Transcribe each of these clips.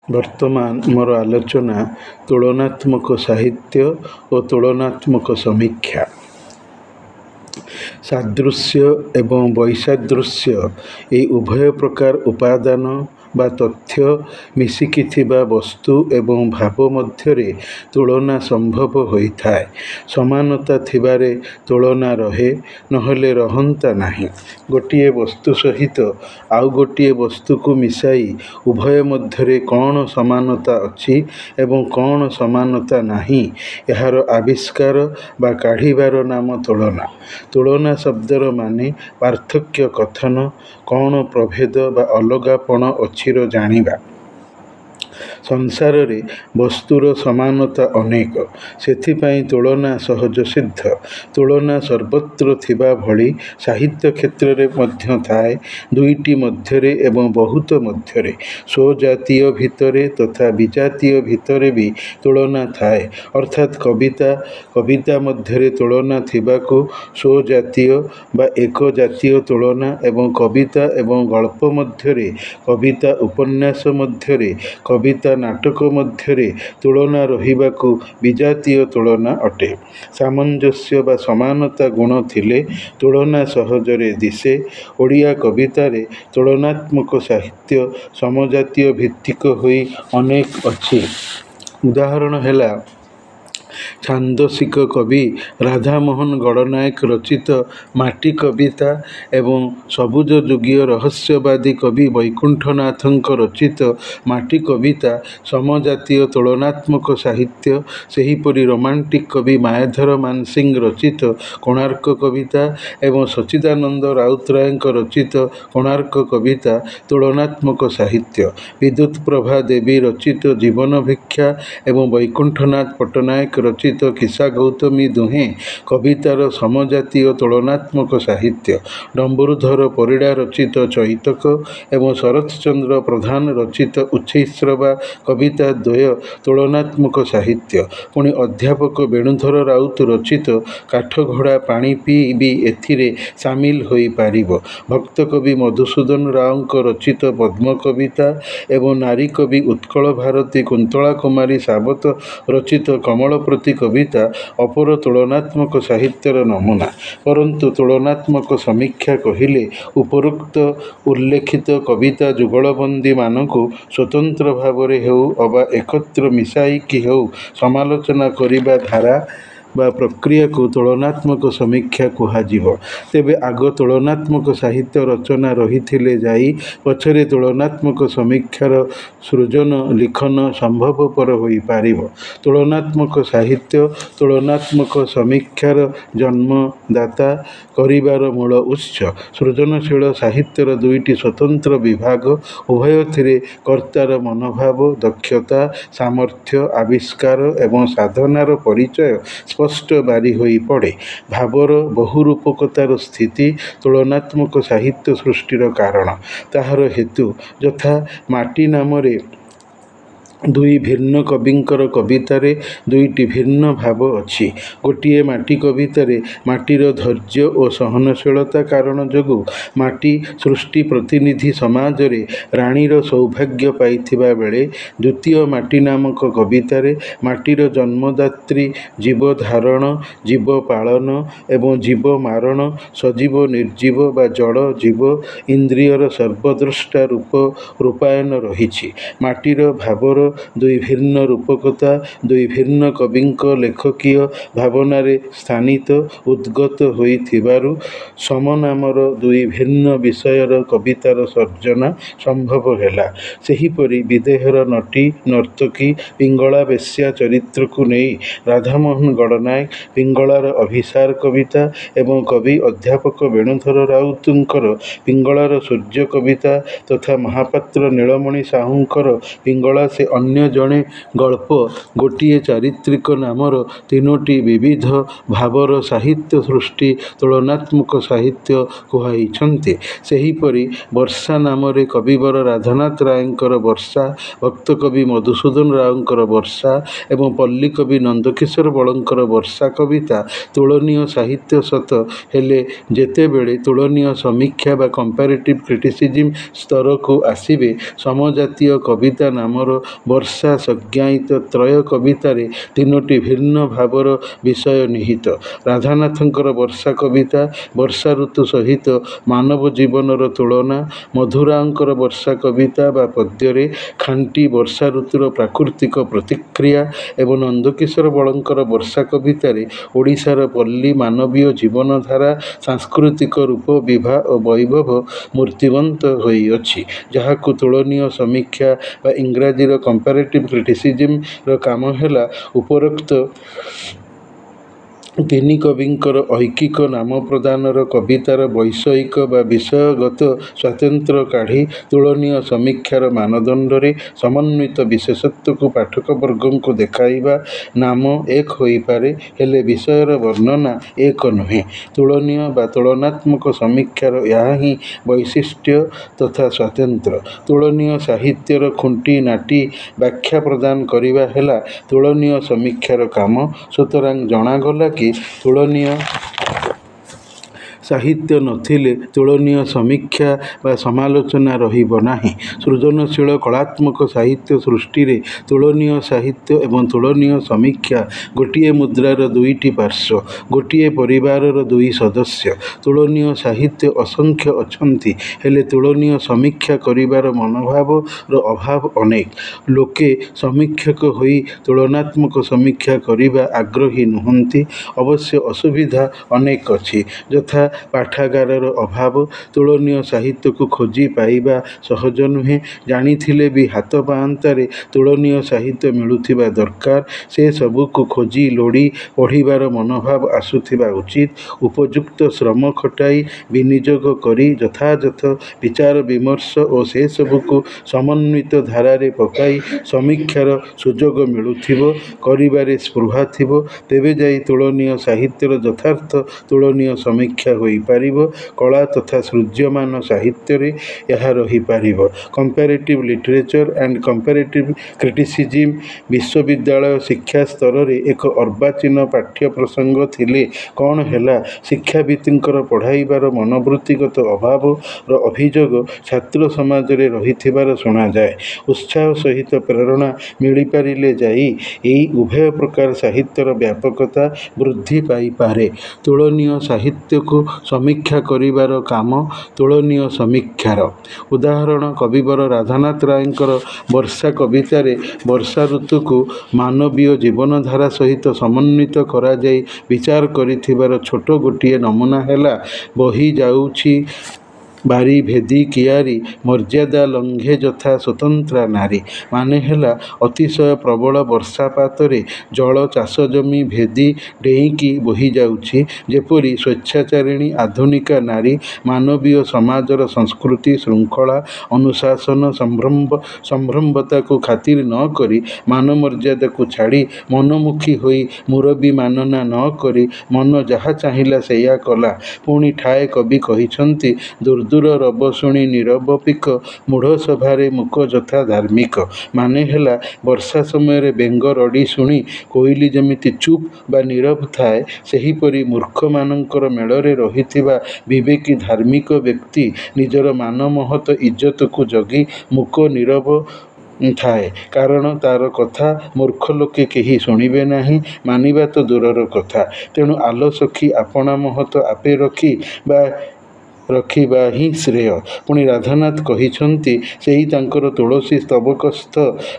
ବର୍ତ୍ତମାନ ମୋର ଆଲୋଚନା ତୁଳନାତ୍ମକ ସାହିତ୍ୟ ଓ ତୁଳନାତ୍ମକ ସମୀକ୍ଷା। ସାଦୃଶ୍ୟ ଏବଂ ବୈସାଦୃଶ୍ୟ ଏହି ଉଭୟ ପ୍ରକାର ଉପାଦାନ ବା ତଥ୍ୟ ମିଶିକି ଥିବା ବସ୍ତୁ ଏବଂ ଭାବ ମଧ୍ୟରେ ତୁଳନା ସମ୍ଭବ ହୋଇଥାଏ। ସମାନତା ଥିବାରେ ତୁଳନା ରହେ, ନହେଲେ ରହନ୍ତା ନାହିଁ। ଗୋଟିଏ ବସ୍ତୁ ସହିତ ଆଉ ଗୋଟିଏ ବସ୍ତୁକୁ ମିଶାଇ ଉଭୟ ମଧ୍ୟରେ କ'ଣ ସମାନତା ଅଛି ଏବଂ କ'ଣ ସମାନତା ନାହିଁ, ଏହାର ଆବିଷ୍କାର ବା କାଢ଼ିବାର ନାମ ତୁଳନା। ତୁଳନା ଶବ୍ଦର ମାନେ ପାର୍ଥକ୍ୟ କଥନ, କ'ଣ ପ୍ରଭେଦ ବା ଅଲଗାପଣ ଅଛିର ଜାଣିବା। ସଂସାରରେ ବସ୍ତୁର ସମାନତା ଅନେକ, ସେଥିପାଇଁ ତୁଳନା ସହଜସିଦ୍ଧ। ତୁଳନା ସର୍ବତ୍ର ଥିବା ଭଳି ସାହିତ୍ୟ କ୍ଷେତ୍ରରେ ମଧ୍ୟ ଥାଏ। ଦୁଇଟି ମଧ୍ୟରେ ଏବଂ ବହୁତ ମଧ୍ୟରେ, ସ୍ୱଜାତୀୟ ଭିତରେ ତଥା ବିଜାତୀୟ ଭିତରେ ବି ତୁଳନା ଥାଏ। ଅର୍ଥାତ୍ କବିତା ମଧ୍ୟରେ ତୁଳନା ଥିବାକୁ ସ୍ୱଜାତୀୟ ବା ଏକ ଜାତୀୟ ତୁଳନା ଏବଂ କବିତା ଏବଂ ଗଳ୍ପ ମଧ୍ୟରେ, କବିତା ଉପନ୍ୟାସ ମଧ୍ୟରେ, କବିତା ନାଟକ ମଧ୍ୟରେ ତୁଳନା ରହିବାକୁ ବିଜାତୀୟ ତୁଳନା ଅଟେ। ସାମଞ୍ଜସ୍ୟ ବା ସମାନତା ଗୁଣ ଥିଲେ ତୁଳନା ସହଜରେ ଦିଶେ। ଓଡ଼ିଆ କବିତାରେ ତୁଳନାତ୍ମକ ସାହିତ୍ୟ ସମଜାତୀୟ ଭିତ୍ତିକ ହୋଇ ଅନେକ ଅଛି। ଉଦାହରଣ ହେଲା ଛାନ୍ଦସିକ କବି ରାଧାମୋହନ ଗଡ଼ନାୟକ ରଚିତ ମାଟି କବିତା ଏବଂ ସବୁଜଯୁଗୀୟ ରହସ୍ୟବାଦୀ କବି ବୈକୁଣ୍ଠନାଥଙ୍କ ରଚିତ ମାଟି କବିତା ସମଜାତୀୟ ତୁଳନାତ୍ମକ ସାହିତ୍ୟ। ସେହିପରି ରୋମାଣ୍ଟିକ୍ କବି ମାୟାଧର ମାନସିଂହ ରଚିତ କୋଣାର୍କ କବିତା ଏବଂ ସଚ୍ଚିଦାନନ୍ଦ ରାଉତରାୟଙ୍କ ରଚିତ କୋଣାର୍କ କବିତା ତୁଳନାତ୍ମକ ସାହିତ୍ୟ। ବିଦ୍ୟୁତ୍ପ୍ରଭା ଦେବୀ ରଚିତ ଜୀବନ ଭିକ୍ଷା ଏବଂ ବୈକୁଣ୍ଠନାଥ ପଟ୍ଟନାୟକ ରଚିତ କିସ୍ସାଗୌତମୀ ଦୁହେଁ କବିତାର ସମଜାତୀୟ ତୁଳନାତ୍ମକ ସାହିତ୍ୟ। ଡମ୍ବରୁଧର ପରିଡ଼ା ରଚିତ ଚୈତକ ଏବଂ ଶରତଚନ୍ଦ୍ର ପ୍ରଧାନ ରଚିତ ଉଚ୍ଛୈଶ୍ରବା କବିତା ଦ୍ୱୟ ତୁଳନାତ୍ମକ ସାହିତ୍ୟ। ପୁଣି ଅଧ୍ୟାପକ ବେଣୁଧର ରାଉତ ରଚିତ କାଠଘୋଡ଼ା ପାଣି ପିଇ ବି ଏଥିରେ ସାମିଲ ହୋଇପାରିବ। ଭକ୍ତକବି ମଧୁସୂଦନ ରାଓଙ୍କ ରଚିତ ପଦ୍ମ କବିତା ଏବଂ ନାରୀ କବି ଉତ୍କଳ ଭାରତୀ କୁନ୍ତଳା କୁମାରୀ ସାବତ ରଚିତ କମଳପ୍ରତି କବିତା ଅପର ତୁଳନାତ୍ମକ ସାହିତ୍ୟର ନମୁନା। ପରନ୍ତୁ ତୁଳନାତ୍ମକ ସମୀକ୍ଷା କହିଲେ ଉପରୋକ୍ତ ଉଲ୍ଲେଖିତ କବିତା ଯୁଗଳବନ୍ଦୀମାନଙ୍କୁ ସ୍ୱତନ୍ତ୍ର ଭାବରେ ହେଉ ଅବା ଏକତ୍ର ମିଶାଇକି ହେଉ ସମାଲୋଚନା କରିବା ଧାରା ବା ପ୍ରକ୍ରିୟାକୁ ତୁଳନାତ୍ମକ ସମୀକ୍ଷା କୁହାଯିବ। ତେବେ ଆଗ ତୁଳନାତ୍ମକ ସାହିତ୍ୟ ରଚନା ରହିଥିଲେ ଯାଇ ପଛରେ ତୁଳନାତ୍ମକ ସମୀକ୍ଷାର ସୃଜନ ଲିଖନ ସମ୍ଭବପର ହୋଇପାରିବ। ତୁଳନାତ୍ମକ ସାହିତ୍ୟ ତୁଳନାତ୍ମକ ସମୀକ୍ଷାର ଜନ୍ମଦାତା କରିବାର ମୂଳ ଉତ୍ସ। ସୃଜନଶୀଳ ସାହିତ୍ୟର ଦୁଇଟି ସ୍ୱତନ୍ତ୍ର ବିଭାଗ, ଉଭୟଥିରେ କର୍ତ୍ତାର ମନୋଭାବ, ଦକ୍ଷତା, ସାମର୍ଥ୍ୟ, ଆବିଷ୍କାର ଏବଂ ସାଧନାର ପରିଚୟ ସ୍ପଷ୍ଟ ବାରି ହୋଇ ପଡ଼େ। ଭାବର ବହୁରୂପକତାର ସ୍ଥିତି ତୁଳନାତ୍ମକ ସାହିତ୍ୟ ସୃଷ୍ଟିର କାରଣ। ତାହାର ହେତୁ ଯଥା ମାଟି ନାମରେ ଦୁଇ ଭିନ୍ନ କବିଙ୍କର କବିତାରେ ଦୁଇଟି ଭିନ୍ନ ଭାବ ଅଛି। ଗୋଟିଏ ମାଟି କବିତାରେ ମାଟିର ଧୈର୍ଯ୍ୟ ଓ ସହନଶୀଳତା କାରଣ ଯୋଗୁଁ ମାଟି ସୃଷ୍ଟି ପ୍ରତିନିଧି ସମାଜରେ ରାଣୀର ସୌଭାଗ୍ୟ ପାଇଥିବା ବେଳେ, ଦ୍ୱିତୀୟ ମାଟି ନାମକ କବିତାରେ ମାଟିର ଜନ୍ମଦାତ୍ରୀ ଜୀବ ଧାରଣ, ଜୀବ ପାଳନ ଏବଂ ଜୀବ ମାରଣ, ସଜୀବ ନିର୍ଜୀବ ବା ଜଡ଼ ଜୀବ ଇନ୍ଦ୍ରିୟର ସର୍ବଦ୍ରଷ୍ଟା ରୂପାୟନ ରହିଛି। ମାଟିର ଭାବର ଦୁଇ ଭିନ୍ନ ରୂପକତା ଦୁଇ ଭିନ୍ନ କବିଙ୍କ ଲେଖକୀୟ ଭାବନାରେ ସ୍ଥାନିତ ଉଦ୍ଗତ ହୋଇଥିବାରୁ ସମନାମର ଦୁଇ ଭିନ୍ନ ବିଷୟର କବିତାର ସର୍ଜନା ସମ୍ଭବ ହେଲା। ସେହିପରି ବିଦେହର ନଟୀ ନର୍ତ୍ତକୀ ପିଙ୍ଗଳା ବେଶ୍ୟା ଚରିତ୍ରକୁ ନେଇ ରାଧାମୋହନ ଗଡ଼ନାୟକ ପିଙ୍ଗଳାର ଅଭିସାର କବିତା ଏବଂ କବି ଅଧ୍ୟାପକ ବେଣୁଧର ରାଉତଙ୍କର ପିଙ୍ଗଳାର ସୂର୍ଯ୍ୟ କବିତା ତଥା ମହାପାତ୍ର ନୀଳମଣି ସାହୁଙ୍କର ପିଙ୍ଗଳା ସେ ଅନ୍ୟ ଜଣେ ଗଳ୍ପ ଗୋଟିଏ ଚାରିତ୍ରିକ ନାମର ତିନୋଟି ବିବିଧ ଭାବର ସାହିତ୍ୟ ସୃଷ୍ଟି ତୁଳନାତ୍ମକ ସାହିତ୍ୟ କୁହାଇଛନ୍ତି। ସେହିପରି ବର୍ଷା ନାମରେ କବିବର ରାଧାନାଥ ରାୟଙ୍କର ବର୍ଷା, ଭକ୍ତକବି ମଧୁସୂଦନ ରାଓଙ୍କର ବର୍ଷା ଏବଂ ପଲ୍ଲୀକବି ନନ୍ଦକିଶୋର ବଳଙ୍କର ବର୍ଷା କବିତା ତୁଳନୀୟ ସାହିତ୍ୟ ସତ, ହେଲେ ଯେତେବେଳେ ତୁଳନୀୟ ସମୀକ୍ଷା ବା କମ୍ପାରେଟିଭ୍ କ୍ରିଟିସିଜିମ୍ ସ୍ତରକୁ ଆସିବେ, ସମଜାତୀୟ କବିତା ନାମର ବର୍ଷା ସଂଜ୍ଞାୟିତ ତ୍ରୟ କବିତାରେ ତିନୋଟି ଭିନ୍ନ ଭାବର ବିଷୟ ନିହିତ। ରାଧାନାଥଙ୍କର ବର୍ଷା କବିତା ବର୍ଷା ଋତୁ ସହିତ ମାନବ ଜୀବନର ତୁଳନା, ମଧୁରାଓଙ୍କର ବର୍ଷା କବିତା ବା ପଦ୍ୟରେ ଖାଣ୍ଟି ବର୍ଷା ଋତୁର ପ୍ରାକୃତିକ ପ୍ରତିକ୍ରିୟା ଏବଂ ନନ୍ଦକିଶୋର ବଳଙ୍କର ବର୍ଷା କବିତାରେ ଓଡ଼ିଶାର ପଲ୍ଲୀ ମାନବୀୟ ଜୀବନଧାରା, ସାଂସ୍କୃତିକ ରୂପ ବିଭା ଓ ବୈଭବ ମୂର୍ତ୍ତିମନ୍ତ ହୋଇଅଛି, ଯାହାକୁ ତୁଳନୀୟ ସମୀକ୍ଷା ବା ଇଂରାଜୀର କମ୍ପାରେଟିଭ୍ କ୍ରିଟିସିଜିମ୍‌ର କାମ ହେଲା ଉପରୋକ୍ତ ତିନି କବିଙ୍କର ଐକିକ ନାମ ପ୍ରଦାନର କବିତାର ବୈଷୟିକ ବା ବିଷୟଗତ ସ୍ୱାତନ୍ତ୍ର୍ୟ କାଢ଼ି ତୁଳନୀୟ ସମୀକ୍ଷାର ମାନଦଣ୍ଡରେ ସମନ୍ୱିତ ବିଶେଷତ୍ୱକୁ ପାଠକବର୍ଗଙ୍କୁ ଦେଖାଇବା। ନାମ ଏକ ହୋଇପାରେ, ହେଲେ ବିଷୟର ବର୍ଣ୍ଣନା ଏକ ନୁହେଁ। ତୁଳନୀୟ ବା ତୁଳନାତ୍ମକ ସମୀକ୍ଷାର ଏହା ହିଁ ବୈଶିଷ୍ଟ୍ୟ ତଥା ସ୍ୱାତନ୍ତ୍ର୍ୟ। ତୁଳନୀୟ ସାହିତ୍ୟର ଖୁଣ୍ଟିନାଟି ବ୍ୟାଖ୍ୟା ପ୍ରଦାନ କରିବା ହେଲା ତୁଳନୀୟ ସମୀକ୍ଷାର କାମ। ସୁତରାଂ ଜଣାଗଲା କି ତୁଳନୀୟ ସାହିତ୍ୟ ନଥିଲେ ତୁଳନୀୟ ସମୀକ୍ଷା ବା ସମାଲୋଚନା ରହିବ ନାହିଁ। ସୃଜନଶୀଳ କଳାତ୍ମକ ସାହିତ୍ୟ ସୃଷ୍ଟିରେ ତୁଳନୀୟ ସାହିତ୍ୟ ଏବଂ ତୁଳନୀୟ ସମୀକ୍ଷା ଗୋଟିଏ ମୁଦ୍ରାର ଦୁଇଟି ପାର୍ଶ୍ୱ, ଗୋଟିଏ ପରିବାରର ଦୁଇ ସଦସ୍ୟ। ତୁଳନୀୟ ସାହିତ୍ୟ ଅସଂଖ୍ୟ ଅଛନ୍ତି, ହେଲେ ତୁଳନୀୟ ସମୀକ୍ଷା କରିବାର ମନୋଭାବର ଅଭାବ ଅନେକ। ଲୋକେ ସମୀକ୍ଷକ ହୋଇ ତୁଳନାତ୍ମକ ସମୀକ୍ଷା କରିବା ଆଗ୍ରହୀ ନୁହନ୍ତି। ଅବଶ୍ୟ ଅସୁବିଧା ଅନେକ ଅଛି, ଯଥା ପାଠାଗାରର ଅଭାବ। ତୁଳନୀୟ ସାହିତ୍ୟକୁ ଖୋଜି ପାଇବା ସହଜ ନୁହେଁ। ଜାଣିଥିଲେ ବି ହାତ ପାଆନ୍ତାରେ ତୁଳନୀୟ ସାହିତ୍ୟ ମିଳୁଥିବା ଦରକାର। ସେ ସବୁକୁ ଖୋଜି ଲୋଡ଼ି ପଢ଼ିବାର ମନୋଭାବ ଆସୁଥିବା ଉଚିତ। ଉପଯୁକ୍ତ ଶ୍ରମ ଖଟାଇ ବିନିଯୋଗ କରି ଯଥାଯଥ ବିଚାର ବିମର୍ଶ ଓ ସେସବୁକୁ ସମନ୍ୱିତ ଧାରାରେ ପକାଇ ସମୀକ୍ଷାର ସୁଯୋଗ ମିଳୁଥିବ, କରିବାରେ ସ୍ପୃହା ଥିବ, ତେବେ ଯାଇ ତୁଳନୀୟ ସାହିତ୍ୟର ଯଥାର୍ଥ ତୁଳନୀୟ ସମୀକ୍ଷା ହୋଇପାରିବ। କଳା ତଥା ସୃଜ୍ୟମାନ ସାହିତ୍ୟରେ ଏହା ରହିପାରିବ। କମ୍ପାରେଟିଭ୍ ଲିଟରେଚର୍ ଆଣ୍ଡ କମ୍ପାରେଟିଭ୍ କ୍ରିଟିସିଜିମ୍ ବିଶ୍ୱବିଦ୍ୟାଳୟ ଶିକ୍ଷା ସ୍ତରରେ ଏକ ଅର୍ବାଚୀନ ପାଠ୍ୟ ପ୍ରସଙ୍ଗ ଥିଲେ କ'ଣ ହେଲା, ଶିକ୍ଷାବିତ୍ଙ୍କର ପଢ଼ାଇବାର ମନୋବୃତ୍ତିଗତ ଅଭାବର ଅଭିଯୋଗ ଛାତ୍ର ସମାଜରେ ରହିଥିବାର ଶୁଣାଯାଏ। ଉତ୍ସାହ ସହିତ ପ୍ରେରଣା ମିଳିପାରିଲେ ଯାଇ ଏହି ଉଭୟ ପ୍ରକାର ସାହିତ୍ୟର ବ୍ୟାପକତା ବୃଦ୍ଧି ପାଇପାରେ। ତୁଳନୀୟ ସାହିତ୍ୟକୁ ସମୀକ୍ଷା କରିବାର କାମ ତୁଳନୀୟ ସମୀକ୍ଷାର। ଉଦାହରଣ କବିବର ରାଧାନାଥ ରାୟଙ୍କର ବର୍ଷା କବିତାରେ ବର୍ଷା ଋତୁକୁ ମାନବୀୟ ଜୀବନଧାରା ସହିତ ସମନ୍ୱିତ କରାଯାଇ ବିଚାର କରିଥିବାର ଛୋଟ ଗୋଟିଏ ନମୁନା ହେଲା ବହି ଯାଉଛି ବାରି ଭେଦି କିଆରୀ, ମର୍ଯ୍ୟାଦା ଲଙ୍ଘେ ଯଥା ସ୍ୱତନ୍ତ୍ରା ନାରୀ। ମାନେ ହେଲା, ଅତିଶୟ ପ୍ରବଳ ବର୍ଷାପାତରେ ଜଳ ଚାଷଜମି ଭେଦି ଡେଇଁକି ବୋହିଯାଉଛି, ଯେପରି ସ୍ୱେଚ୍ଛାଚାରିଣୀ ଆଧୁନିକା ନାରୀ ମାନବୀୟ ସମାଜର ସଂସ୍କୃତି, ଶୃଙ୍ଖଳା, ଅନୁଶାସନ, ସମ୍ଭ୍ରମତାକୁ ଖାତିର ନ କରି, ମାନମର୍ଯ୍ୟାଦାକୁ ଛାଡ଼ି ମନମୁଖୀ ହୋଇ, ମୁରବୀ ମାନନା ନ କରି ମନ ଯାହା ଚାହିଁଲା ସେଇଆ କଲା। ପୁଣି ଠାଏ କବି କହିଛନ୍ତି, ଦୁର୍ଦୂର ରବ ଶୁଣି ନିରବପିକ, ମୂଢ଼ ସଭାରେ ମୂକ ଯଥା ଧାର୍ମିକ। ମାନେ ହେଲା, ବର୍ଷା ସମୟରେ ବେଙ୍ଗ ରଡ଼ି ଶୁଣି କୋଇଲି ଯେମିତି ଚୁପ୍ ବା ନୀରବ ଥାଏ, ସେହିପରି ମୂର୍ଖମାନଙ୍କର ମେଳରେ ରହିଥିବା ବିବେକୀ ଧାର୍ମିକ ବ୍ୟକ୍ତି ନିଜର ମାନମହତ ଇଜ୍ଜତକୁ ଜଗି ମୂକ ନୀରବ ଥାଏ। କାରଣ ତାର କଥା ମୂର୍ଖ ଲୋକେ କେହି ଶୁଣିବେ ନାହିଁ, ମାନିବା ତ ଦୂରର କଥା। ତେଣୁ ଆଲ ସଖୀ ଆପଣା ମହତ ଆପେ ରଖିବା ହିଁ ଶ୍ରେୟ। ପୁଣି ରାଧାନାଥ କହିଛନ୍ତି, ସେହି ତାଙ୍କର ତୁଳସୀ ସ୍ତବକସ୍ଥ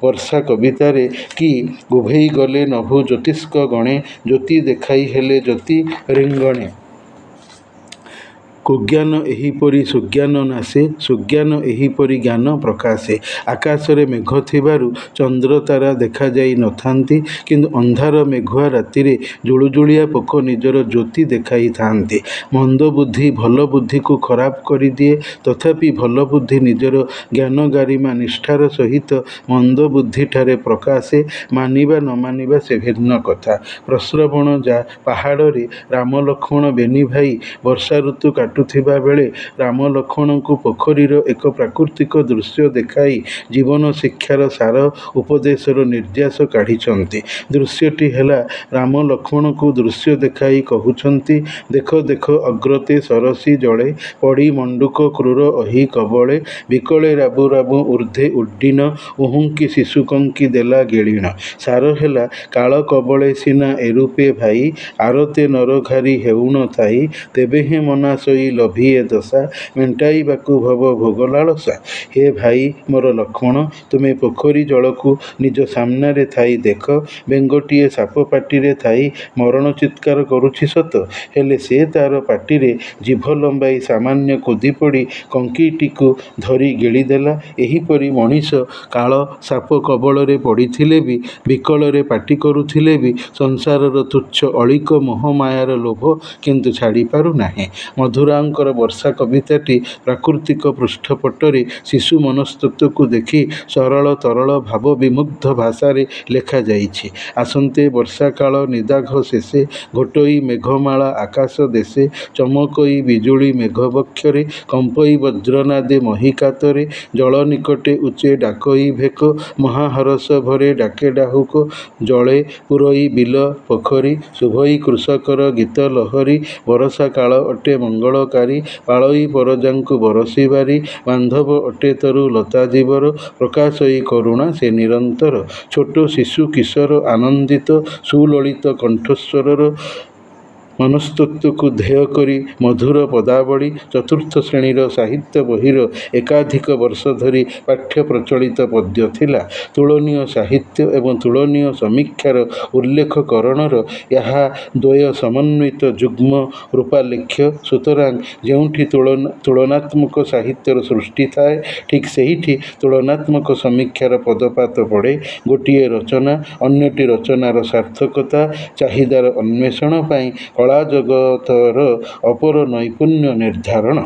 ବର୍ଷା କବିତାରେ କି ଉଭେଇ ଗଲେ ନଭୁ ଜ୍ୟୋତିଷ୍କ ଗଣେ, ଜ୍ୟୋତି ଦେଖାଇ ହେଲେ ଜ୍ୟୋତି ରିଙ୍ଗଣେ। କୁଜ୍ଞାନ ଏହିପରି ସୁଜ୍ଞାନ ନାଶେ, ସୁଜ୍ଞାନ ଏହିପରି ଜ୍ଞାନ ପ୍ରକାଶେ। ଆକାଶରେ ମେଘ ଥିବାରୁ ଚନ୍ଦ୍ରତାରା ଦେଖାଯାଇ ନଥାନ୍ତି, କିନ୍ତୁ ଅନ୍ଧାର ମେଘୁଆ ରାତିରେ ଜୁଳୁଜୁଳିଆ ପୋକ ନିଜର ଜ୍ୟୋତି ଦେଖାଇଥାନ୍ତି। ମନ୍ଦ ବୁଦ୍ଧି ଭଲ ବୁଦ୍ଧିକୁ ଖରାପ କରିଦିଏ, ତଥାପି ଭଲ ବୁଦ୍ଧି ନିଜର ଜ୍ଞାନ ଗାରିମା ନିଷ୍ଠାର ସହିତ ମନ୍ଦ ବୁଦ୍ଧିଠାରେ ପ୍ରକାଶେ। ମାନିବା ନ ମାନିବା ସେ ଭିନ୍ନ କଥା। ପ୍ରସ୍ରବଣ ପାହାଡ଼ରେ ରାମ ଲକ୍ଷ୍ମଣ ବେନି ଭାଇ ବର୍ଷା ଋତୁ କାଟୁଥିବା ବେଳେ ରାମ ଲକ୍ଷ୍ମଣଙ୍କୁ ପୋଖରୀର ଏକ ପ୍ରାକୃତିକ ଦୃଶ୍ୟ ଦେଖାଇ ଜୀବନ ଶିକ୍ଷାର ସାର ଉପଦେଶର ନିର୍ଯାସ କାଢ଼ିଛନ୍ତି। ଦୃଶ୍ୟଟି ହେଲା, ରାମ ଲକ୍ଷ୍ମଣଙ୍କୁ ଦୃଶ୍ୟ ଦେଖାଇ କହୁଛନ୍ତି, ଦେଖ ଦେଖ ଅଗ୍ରତେ ସରସୀ ଜଳେ, ପଡ଼ି ମଣ୍ଡୁକ କ୍ରୂର ଅହି କବଳେ, ବିକଳେ ରାବୁ ରାବୁ ଊର୍ଦ୍ଧ୍ୱେ ଉଡ୍ଡୀନ, ଉହୁଙ୍କି ଶିଶୁ କଙ୍କି ଦେଲା ଗିଳିଣ। ସାର ହେଲା, କାଳ କବଳେ ସିନା ଏରୂପେ ଭାଇ, ଆରତେ ନରଘାରି ହେଉଣ ଥାଇ, ତେବେହେଁ ମନା ସୋଇ ଲୋଭିଏ ଦଶା, ମେଣ୍ଟାଇବାକୁ ଭବ ଭୋଗ ଲାଳସା। ହେ ଭାଇ ମୋର ଲକ୍ଷ୍ମଣ, ତୁମେ ପୋଖରୀ ଜଳକୁ ନିଜ ସାମ୍ନାରେ ଥାଇ ଦେଖ। ବେଙ୍ଗଟିଏ ସାପ ପାଟିରେ ଥାଇ ମରଣ ଚିତ୍କାର କରୁଛି ସତ, ହେଲେ ସେ ତା'ର ପାଟିରେ ଜିଭ ଲମ୍ବାଇ ସାମାନ୍ୟ କୁଦିପଡ଼ି କଙ୍କିଟିକୁ ଧରି ଗିଳିଦେଲା। ଏହିପରି ମଣିଷ କାଳ ସାପ କବଳରେ ପଡ଼ିଥିଲେ ବି, ବିକଳରେ ପାଟି କରୁଥିଲେ ବି ସଂସାରର ତୁଚ୍ଛ ଅଳିକ ମୋହମାୟାର ଲୋଭ କିନ୍ତୁ ଛାଡ଼ିପାରୁ ନାହିଁ। ମଧୁରାଙ୍କର ବର୍ଷା କବିତାଟି ପ୍ରାକୃତିକ ପୃଷ୍ଠପଟରେ ଶିଶୁ ମନସ୍ତତ୍ୱକୁ ଦେଖି ସରଳ ତରଳ ଭାବ ବିମୁଗ୍ଧ ଭାଷାରେ ଲେଖାଯାଇଛି। ଆସନ୍ତେ ବର୍ଷାକାଳ ନିଦାଘ ଶେଷେ, ଘୋଟଇ ମେଘମାଳା ଆକାଶ ଦେଶେ, ଚମକଇ ବିଜୁଳି ମେଘ ବକ୍ଷରେ, କମ୍ପଇ ବଜ୍ରନାଦେ ମହୀକାତରେ, ଜଳ ନିକଟେ ଉଚ୍ଚେ ଡାକଇ ଭେକ, ମହାହରଷ ଭରେ ଡାକେ ଡାହୁକ, ଜଳେ ପୂରଇ ବିଲ ପୋଖରୀ, ଶୁଭଇ କୃଷକର ଗୀତ ଲହରୀ, ବରଷା କାଳ ଅଟେ ମଙ୍ଗଳକାରୀ, ପାଳଇ ପରଜାଙ୍କୁ ବରଷିବାରି, ବାନ୍ଧବ ଅଟେ ତରୁ ଲତା ଜୀବର, ପ୍ରକାଶଇ କରୁଣା ସେ ନିରନ୍ତର। ଛୋଟ ଶିଶୁ କିଶୋର ଆନନ୍ଦିତ ସୁଲଳିତ କଣ୍ଠସ୍ୱରର ମନସ୍ତତ୍ୱକୁ ଧ୍ୟେୟ କରି ମଧୁର ପଦାବଳୀ ଚତୁର୍ଥ ଶ୍ରେଣୀର ସାହିତ୍ୟ ବହିର ଏକାଧିକ ବର୍ଷ ଧରି ପାଠ୍ୟ ପ୍ରଚଳିତ ପଦ୍ୟ ଥିଲା। ତୁଳନୀୟ ସାହିତ୍ୟ ଏବଂ ତୁଳନୀୟ ସମୀକ୍ଷାର ଉଲ୍ଲେଖକରଣର ଏହା ଦ୍ୱୟ ସମନ୍ୱିତ ଯୁଗ୍ମ ରୂପାଲେଖ୍ୟ। ସୁତରାଂ ଯେଉଁଠି ତୁଳନାତ୍ମକ ସାହିତ୍ୟର ସୃଷ୍ଟି ଥାଏ, ଠିକ୍ ସେହିଠି ତୁଳନାତ୍ମକ ସମୀକ୍ଷାର ପଦପାତ ପଡ଼େ। ଗୋଟିଏ ରଚନା ଅନ୍ୟଟି ରଚନାର ସାର୍ଥକତା ଚାହିଦାର ଅନ୍ୱେଷଣ ପାଇଁ କଳା ଜଗତର ଅପର ନୈପୁଣ୍ୟ ନିର୍ଦ୍ଧାରଣ